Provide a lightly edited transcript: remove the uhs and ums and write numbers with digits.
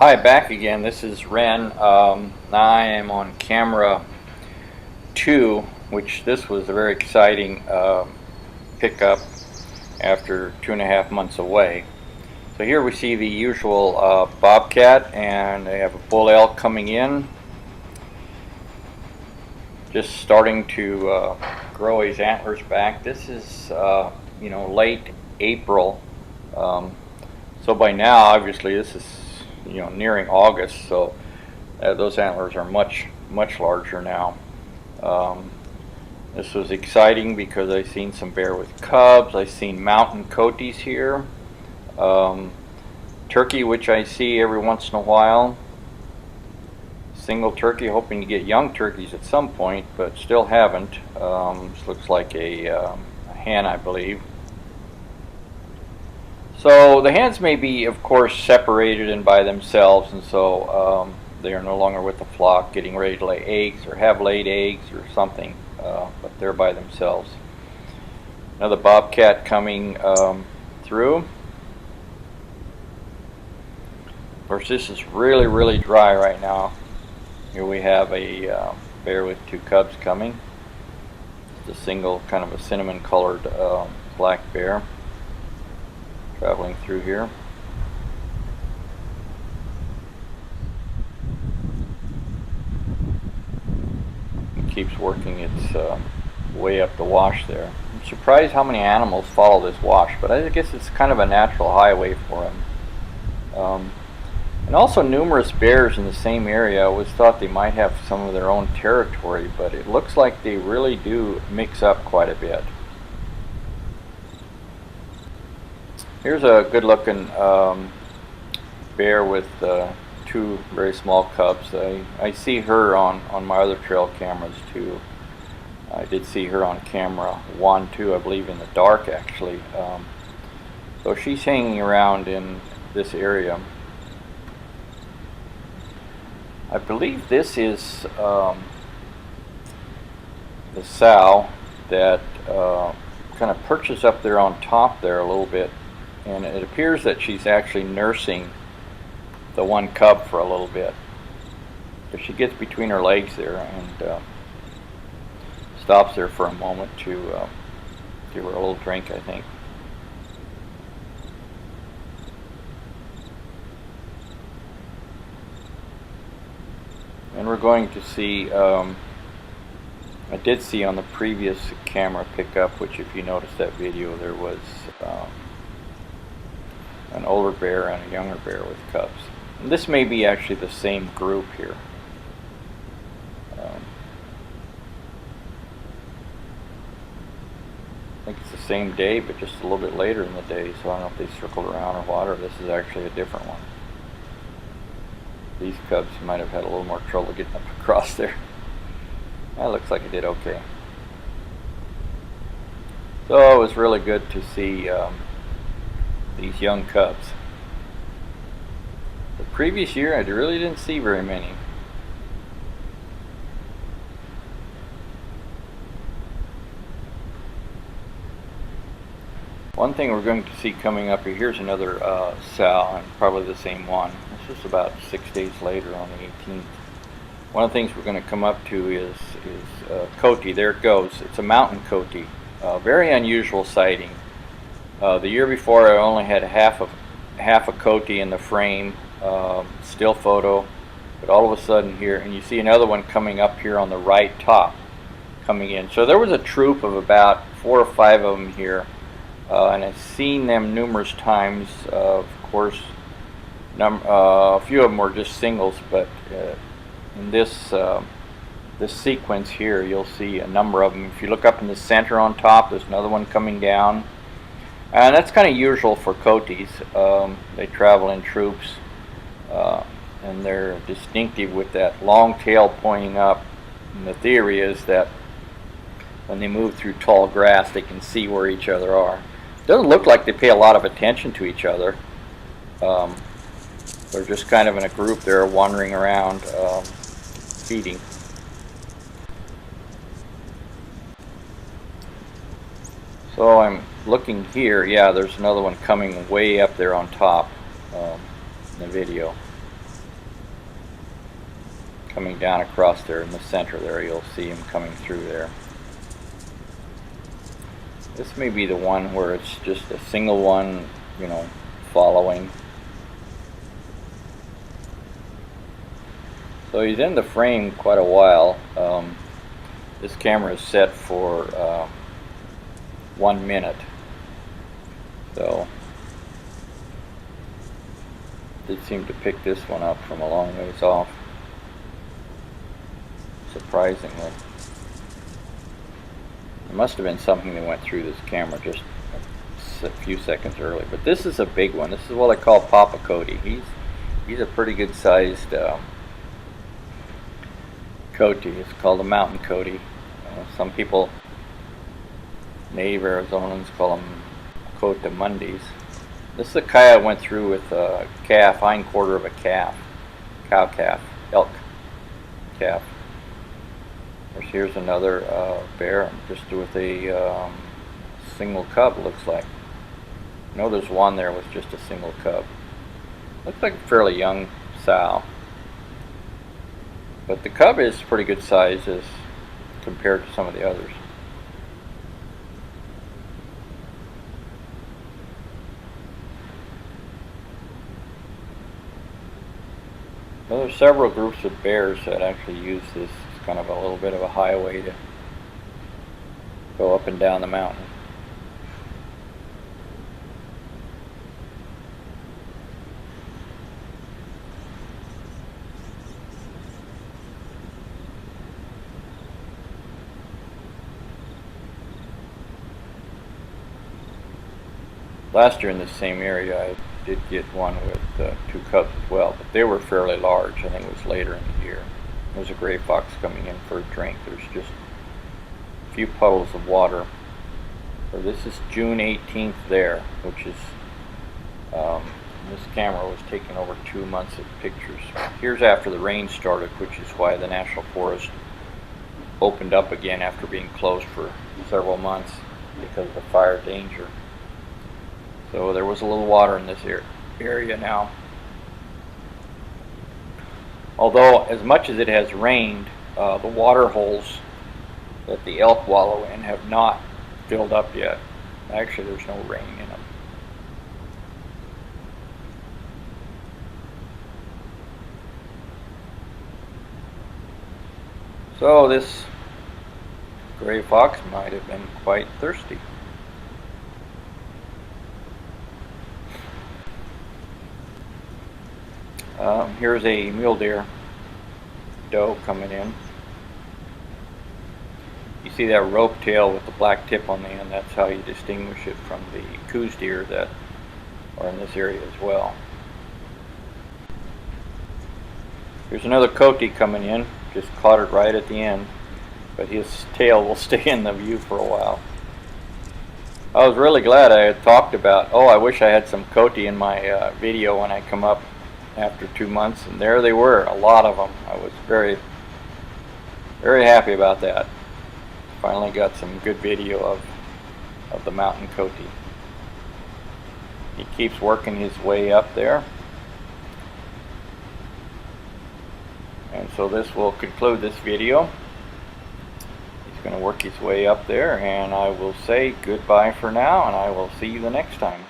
Hi, back again. This is Ren. I am on camera 2, which this was a very exciting pickup after 2.5 months away. So here we see the usual bobcat, and they have a bull elk coming in, just starting to grow his antlers back. This is late April, so by now obviously this is nearing August, so those antlers are much larger now. This was exciting because I've seen some bear with cubs. I've seen mountain coaties here, turkey, which I see every once in a while, single turkey, hoping to get young turkeys at some point, but still haven't. This looks like a hen, I believe. So the hens may be, of course, separated and by themselves, and so they are no longer with the flock getting ready to lay eggs or have laid eggs or something, but they're by themselves. Another bobcat coming through. Of course, this is really dry right now. Here we have a bear with 2 cubs coming. It's a single, kind of a cinnamon colored black bear traveling through here. It keeps working its way up the wash there. I'm surprised how many animals follow this wash, but I guess it's kind of a natural highway for them. And also numerous bears in the same area. I always thought they might have some of their own territory, but it looks like they really do mix up quite a bit. Here's a good looking bear with 2 very small cubs. I see her on my other trail cameras too. I did see her on camera 1 too, I believe, in the dark actually. So she's hanging around in this area. I believe this is the sow that kind of perches up there on top there a little bit. And it appears that she's actually nursing the 1 cub for a little bit. So she gets between her legs there and stops there for a moment to give her a little drink, I think. And we're going to see, I did see on the previous camera pickup, which if you notice that video, there was an older bear and a younger bear with cubs. And this may be actually the same group here. I think it's the same day, but just a little bit later in the day, so I don't know if they circled around or what, or this is actually a different one. These cubs might have had a little more trouble getting up across there. That looks like it did okay. So it was really good to see these young cubs. The previous year I really didn't see very many. One thing we're going to see coming up here, here's another sow, and probably the same one. This is about 6 days later on the 18th. One of the things we're going to come up to is coati. There it goes. It's a mountain coati. Very unusual sighting. The year before I only had half a coati in the frame, still photo, but all of a sudden here, and you see another one coming up here on the right top, coming in. So there was a troop of about 4 or 5 of them here, and I've seen them numerous times. Of course, a few of them were just singles, but in this sequence here, you'll see a number of them. If you look up in the center on top, there's another one coming down. And that's kind of usual for coatis. They travel in troops, and they're distinctive with that long tail pointing up. And the theory is that when they move through tall grass, they can see where each other are. It doesn't look like they pay a lot of attention to each other. They're just kind of in a group there, wandering around, feeding. So I'm looking here. Yeah, there's another one coming way up there on top in the video. coming down across there in the center there. You'll see him coming through there. This may be the one where it's just a single one, you know, following. So he's in the frame quite a while. This camera is set for 1 minute. So did seem to pick this one up from a long ways off, surprisingly. There must have been something that went through this camera just a few seconds early. But this is a big one. This is what I call Papa Coati. He's a pretty good sized coati. It's called a mountain coati. Some people, native Arizonans, call them coatimundis. This is a coyote went through with a calf, hind quarter of a calf, cow calf, elk calf. Here's another bear, just with a single cub, looks like. I know there's one there with just a single cub. Looks like a fairly young sow. But the cub is pretty good size as compared to some of the others. Well, there's several groups of bears that actually use this as kind of a little bit of a highway to go up and down the mountain. Last year in this same area I did get one with 2 cubs as well, but they were fairly large. I think it was later in the year. There's a gray fox coming in for a drink. There's just a few puddles of water. So this is June 18th there, which is, this camera was taken over 2 months of pictures. Here's after the rain started, which is why the National Forest opened up again after being closed for several months because of the fire danger. So there was a little water in this area now. Although as much as it has rained, the water holes that the elk wallow in have not filled up yet. Actually, there's no rain in them. So this gray fox might have been quite thirsty. Here's a mule deer doe coming in. You see that rope tail with the black tip on the end. That's how you distinguish it from the Coues deer that are in this area as well. Here's another coati coming in. Just caught it right at the end, but his tail will stay in the view for a while. I was really glad I had talked about, I wish I had some coati in my video when I come up after 2 months, and there they were, a lot of them. I was very, very happy about that. Finally got some good video of the mountain coati. He keeps working his way up there. And so this will conclude this video. He's going to work his way up there, and I will say goodbye for now, and I will see you the next time.